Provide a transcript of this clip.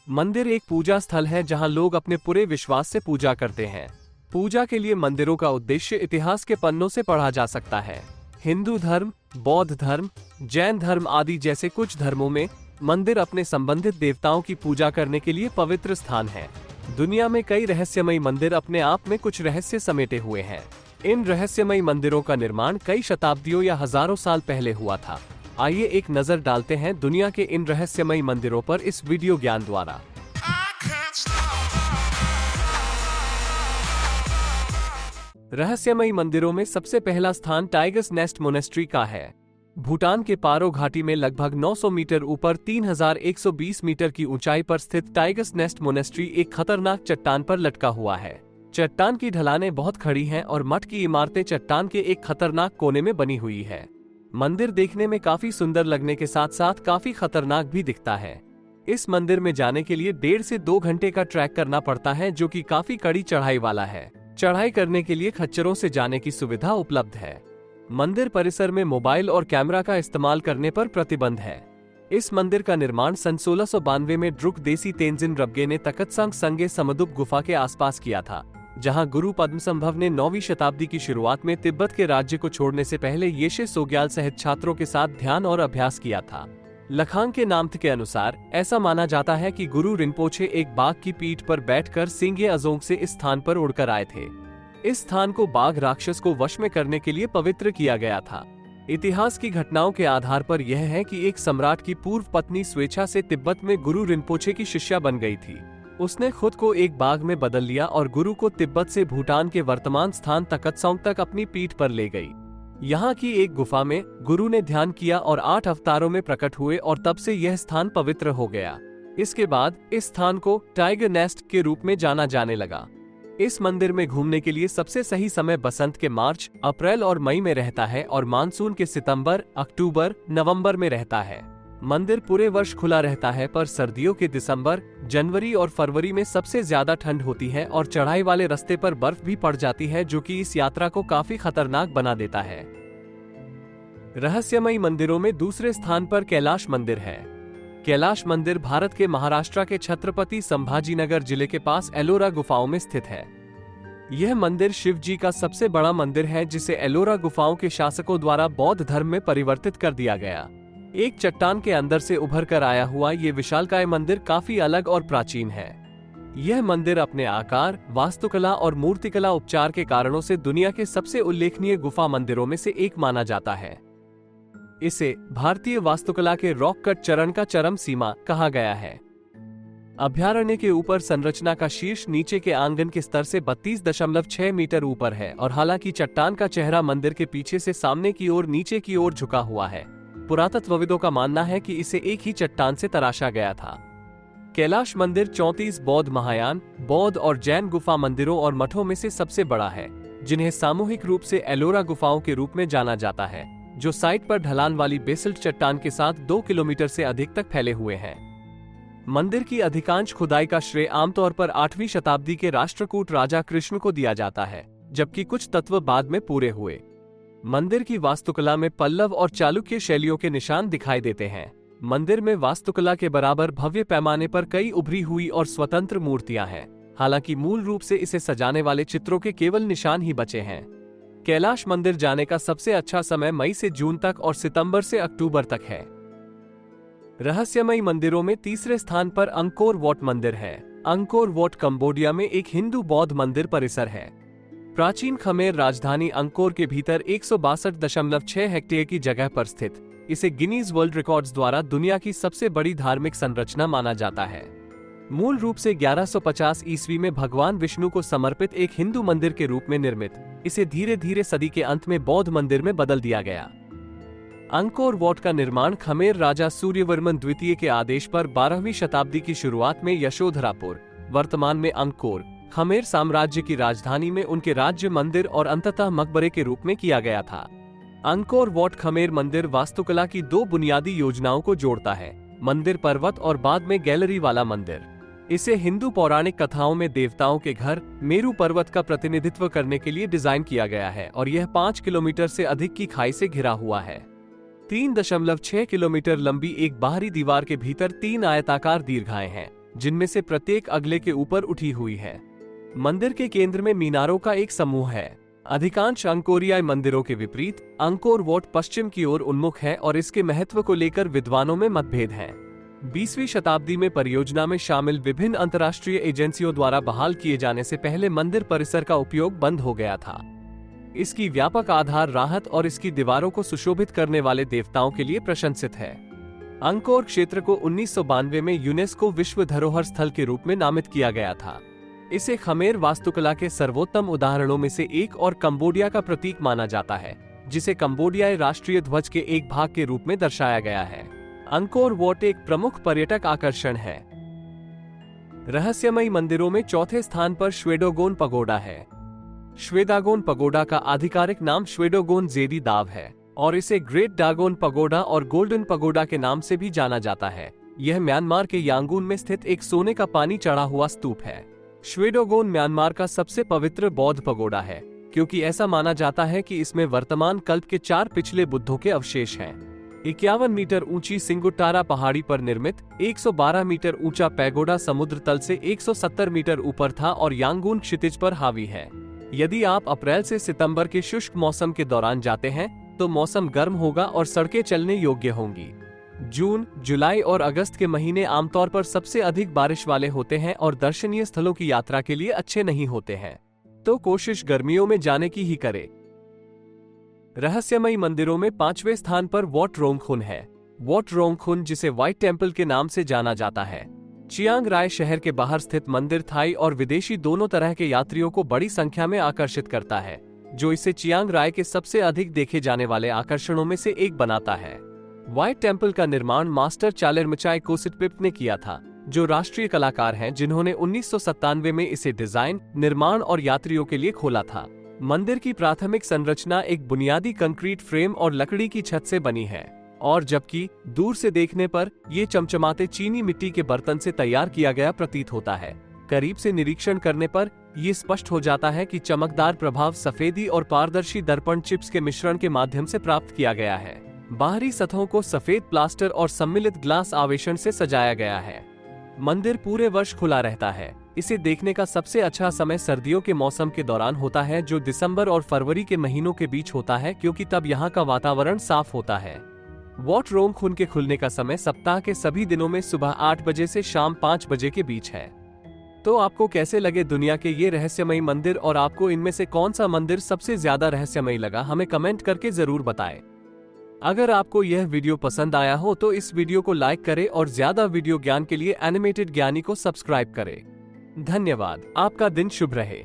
मंदिर एक पूजा स्थल है जहां लोग अपने पूरे विश्वास से पूजा करते हैं। पूजा के लिए मंदिरों का उद्देश्य इतिहास के पन्नों से पढ़ा जा सकता है। हिंदू धर्म, बौद्ध धर्म, जैन धर्म आदि जैसे कुछ धर्मों में मंदिर अपने संबंधित देवताओं की पूजा करने के लिए पवित्र स्थान है। दुनिया में कई रहस्यमयी मंदिर अपने आप में कुछ रहस्य समेटे हुए हैं। इन रहस्यमयी मंदिरों का निर्माण कई शताब्दियों या हजारों साल पहले हुआ था। आइए एक नजर डालते हैं दुनिया के इन रहस्यमयी मंदिरों पर इस वीडियो ज्ञान द्वारा। रहस्यमयी मंदिरों में सबसे पहला स्थान टाइगर्स नेस्ट मोनेस्ट्री का है। भूटान के पारो घाटी में लगभग 900 मीटर ऊपर 3120 मीटर की ऊंचाई पर स्थित टाइगर्स नेस्ट मोनेस्ट्री एक खतरनाक चट्टान पर लटका हुआ है। चट्टान की ढलानें बहुत खड़ी हैं और मठ की इमारतें चट्टान के एक खतरनाक कोने में बनी हुई है। मंदिर देखने में काफी सुंदर लगने के साथ साथ काफी खतरनाक भी दिखता है। इस मंदिर में जाने के लिए 1.5 से 2 घंटे का ट्रैक करना पड़ता है, जो कि काफी कड़ी चढ़ाई वाला है। चढ़ाई करने के लिए खच्चरों से जाने की सुविधा उपलब्ध है। मंदिर परिसर में मोबाइल और कैमरा का इस्तेमाल करने पर प्रतिबंध है। इस मंदिर का निर्माण सन 1692 में ड्रुक देसी तेंजिन रबगे ने तकत्सांग संगे समदुप गुफा के आसपास किया था, जहां गुरु पद्मसंभव ने 9वीं शताब्दी की शुरुआत में तिब्बत के राज्य को छोड़ने से पहले येशे सोग्याल सहित छात्रों के साथ ध्यान और अभ्यास किया था। लखांग के नामथ के अनुसार ऐसा माना जाता है कि गुरु रिनपोचे एक बाघ की पीठ पर बैठकर सिंगे अजोंग से इस स्थान पर उड़कर आए थे। इस स्थान को बाघ राक्षस को वश में करने के लिए पवित्र किया गया था। इतिहास की घटनाओं के आधार पर यह है कि एक सम्राट की पूर्व पत्नी स्वेच्छा से तिब्बत में गुरु रिनपोचे की शिष्या बन गई थी। उसने खुद को एक बाघ में बदल लिया और गुरु को तिब्बत से भूटान के वर्तमान स्थान तकत्सांग तक अपनी पीठ पर ले गई। यहाँ की एक गुफा में गुरु ने ध्यान किया और 8 अवतारों में प्रकट हुए और तब से यह स्थान पवित्र हो गया। इसके बाद इस स्थान को टाइगर नेस्ट के रूप में जाना जाने लगा। इस मंदिर में घूमने के लिए सबसे सही समय बसंत के मार्च, अप्रैल और मई में रहता है और मानसून के सितंबर, अक्टूबर, नवंबर में रहता है। मंदिर पूरे वर्ष खुला रहता है, पर सर्दियों के दिसंबर, जनवरी और फरवरी में सबसे ज्यादा ठंड होती है और चढ़ाई वाले रास्ते पर बर्फ भी पड़ जाती है, जो कि इस यात्रा को काफी खतरनाक बना देता है। रहस्यमयी मंदिरों में दूसरे स्थान पर कैलाश मंदिर है। कैलाश मंदिर भारत के महाराष्ट्र के छत्रपति संभाजीनगर जिले के पास एलोरा गुफाओं में स्थित है। यह मंदिर शिव जी का सबसे बड़ा मंदिर है, जिसे एलोरा गुफाओं के शासकों द्वारा बौद्ध धर्म में परिवर्तित कर दिया गया। एक चट्टान के अंदर से उभर कर आया हुआ ये विशालकाय मंदिर काफी अलग और प्राचीन है। यह मंदिर अपने आकार, वास्तुकला और मूर्तिकला उपचार के कारणों से दुनिया के सबसे उल्लेखनीय गुफा मंदिरों में से एक माना जाता है। इसे भारतीय वास्तुकला के रॉक कट चरण का चरम सीमा कहा गया है। अभयारण्य के ऊपर संरचना का शीर्ष नीचे के आंगन के स्तर से 32.6 मीटर ऊपर है, और हालांकि चट्टान का चेहरा मंदिर के पीछे से सामने की ओर नीचे की ओर झुका हुआ है। पुरातत्वविदों का मानना है कि इसे एक ही चट्टान से तराशा गया था। कैलाश मंदिर 34 बौद्ध महायान, बौद्ध और जैन गुफा मंदिरों और मठों में से सबसे बड़ा है, जिन्हें सामूहिक रूप से एलोरा गुफाओं के रूप में जाना जाता है, जो साइट पर ढलान वाली बेसल्ट चट्टान के साथ 2 किलोमीटर से अधिक तक फैले हुए हैं। मंदिर की अधिकांश खुदाई का श्रेय आमतौर पर 8वीं शताब्दी के राष्ट्रकूट राजा कृष्ण को दिया जाता है, जबकि कुछ तत्व बाद में पूरे हुए। मंदिर की वास्तुकला में पल्लव और चालुक्य शैलियों के निशान दिखाई देते हैं। मंदिर में वास्तुकला के बराबर भव्य पैमाने पर कई उभरी हुई और स्वतंत्र मूर्तियां हैं। हालांकि मूल रूप से इसे सजाने वाले चित्रों के केवल निशान ही बचे हैं। कैलाश मंदिर जाने का सबसे अच्छा समय मई से जून तक और सितंबर से अक्टूबर तक है। रहस्यमयी मंदिरों में तीसरे स्थान पर अंकोर वॉट मंदिर है। अंकोर वॉट कंबोडिया में एक हिंदू बौद्ध मंदिर परिसर है। प्राचीन खमेर राजधानी अंकोर के भीतर 162.6 हेक्टेयर की जगह पर स्थित इसे गिनीज वर्ल्ड रिकॉर्ड्स द्वारा दुनिया की सबसे बड़ी धार्मिक संरचना माना जाता है। मूल रूप से 1150 ईस्वी में भगवान विष्णु को समर्पित एक हिंदू मंदिर के रूप में निर्मित, इसे धीरे धीरे सदी के अंत में बौद्ध मंदिर में बदल दिया गया। अंकोर वॉट का निर्माण खमेर राजा सूर्यवर्मन द्वितीय के आदेश पर 12वीं शताब्दी की शुरुआत में यशोधरापुर, वर्तमान में अंकोर, खमेर साम्राज्य की राजधानी में उनके राज्य मंदिर और अंततः मकबरे के रूप में किया गया था। अंकोर वॉट खमेर मंदिर वास्तुकला की 2 बुनियादी योजनाओं को जोड़ता है, मंदिर पर्वत और बाद में गैलरी वाला मंदिर। इसे हिंदू पौराणिक कथाओं में देवताओं के घर मेरु पर्वत का प्रतिनिधित्व करने के लिए डिजाइन किया गया है, और यह 5 किलोमीटर से अधिक की खाई से घिरा हुआ है। 3.6 किलोमीटर लंबी एक बाहरी दीवार के भीतर 3 आयताकार दीर्घाएं हैं, जिनमें से प्रत्येक अगले के ऊपर उठी हुई है। मंदिर के केंद्र में मीनारों का एक समूह है। अधिकांश अंकोरियाई मंदिरों के विपरीत अंकोर वॉट पश्चिम की ओर उन्मुख है और इसके महत्व को लेकर विद्वानों में मतभेद हैं। 20वीं शताब्दी में परियोजना में शामिल विभिन्न अंतर्राष्ट्रीय एजेंसियों द्वारा बहाल किए जाने से पहले मंदिर परिसर का उपयोग बंद हो गया था। इसकी व्यापक आधार राहत और इसकी दीवारों को सुशोभित करने वाले देवताओं के लिए प्रशंसित है। अंकोर क्षेत्र को 1992 में यूनेस्को विश्व धरोहर स्थल के रूप में नामित किया गया था। इसे खमेर वास्तुकला के सर्वोत्तम उदाहरणों में से एक और कंबोडिया का प्रतीक माना जाता है, जिसे कंबोडियाई राष्ट्रीय ध्वज के एक भाग के रूप में दर्शाया गया है। अंकोर वॉट एक प्रमुख पर्यटक आकर्षण है। रहस्यमयी मंदिरों में चौथे स्थान पर श्वेडोगोन पगोडा है। श्वेदागोन पगोडा का आधिकारिक नाम श्वेडोगोन जेडी दाव है और इसे ग्रेट डागोन पगोडा और गोल्डन पगोडा के नाम से भी जाना जाता है। यह म्यांमार के यांगून में स्थित एक सोने का पानी चढ़ा हुआ स्तूप है। श्वेडोगोन म्यांमार का सबसे पवित्र बौद्ध पगोडा है, क्योंकि ऐसा माना जाता है कि इसमें वर्तमान कल्प के 4 पिछले बुद्धों के अवशेष हैं। 51 मीटर ऊंची सिंगुटारा पहाड़ी पर निर्मित 112 मीटर ऊंचा पैगोडा समुद्र तल से 170 मीटर ऊपर था और यांगून क्षितिज पर हावी है। यदि आप अप्रैल से सितंबर के शुष्क मौसम के दौरान जाते हैं तो मौसम गर्म होगा और सड़कें चलने योग्य होंगी। जून, जुलाई और अगस्त के महीने आमतौर पर सबसे अधिक बारिश वाले होते हैं और दर्शनीय स्थलों की यात्रा के लिए अच्छे नहीं होते हैं, तो कोशिश गर्मियों में जाने की ही करें। रहस्यमयी मंदिरों में 5वें स्थान पर वॉट रोंगखुन है। वॉट रोंगखुन, जिसे व्हाइट टेम्पल के नाम से जाना जाता है, चियांग राय शहर के बाहर स्थित मंदिर थाई और विदेशी दोनों तरह के यात्रियों को बड़ी संख्या में आकर्षित करता है, जो इसे चियांग राय के सबसे अधिक देखे जाने वाले आकर्षणों में से एक बनाता है। व्हाइट टेम्पल का निर्माण मास्टर चालेरमचाई कोसिटपिप ने किया था, जो राष्ट्रीय कलाकार हैं जिन्होंने 1997 में इसे डिजाइन, निर्माण और यात्रियों के लिए खोला था। मंदिर की प्राथमिक संरचना एक बुनियादी कंक्रीट फ्रेम और लकड़ी की छत से बनी है, और जबकि दूर से देखने पर ये चमचमाते चीनी मिट्टी के बर्तन से तैयार किया गया प्रतीत होता है, करीब से निरीक्षण करने पर ये स्पष्ट हो जाता है कि चमकदार प्रभाव सफेदी और पारदर्शी दर्पण चिप्स के मिश्रण के माध्यम से प्राप्त किया गया है। बाहरी सतहों को सफेद प्लास्टर और सम्मिलित ग्लास आवेशन से सजाया गया है। मंदिर पूरे वर्ष खुला रहता है। इसे देखने का सबसे अच्छा समय सर्दियों के मौसम के दौरान होता है, जो दिसंबर और फरवरी के महीनों के बीच होता है, क्योंकि तब यहाँ का वातावरण साफ होता है। वॉट रोंगखुन के खुलने का समय सप्ताह के सभी दिनों में सुबह 8 बजे से शाम 5 बजे के बीच है। तो आपको कैसे लगे दुनिया के ये रहस्यमयी मंदिर, और आपको इनमें से कौन सा मंदिर सबसे ज्यादा रहस्यमयी लगा, हमें कमेंट करके जरूर बताएं। अगर आपको यह वीडियो पसंद आया हो तो इस वीडियो को लाइक करें और ज्यादा वीडियो ज्ञान के लिए एनिमेटेड ज्ञानी को सब्सक्राइब करें। धन्यवाद। आपका दिन शुभ रहे।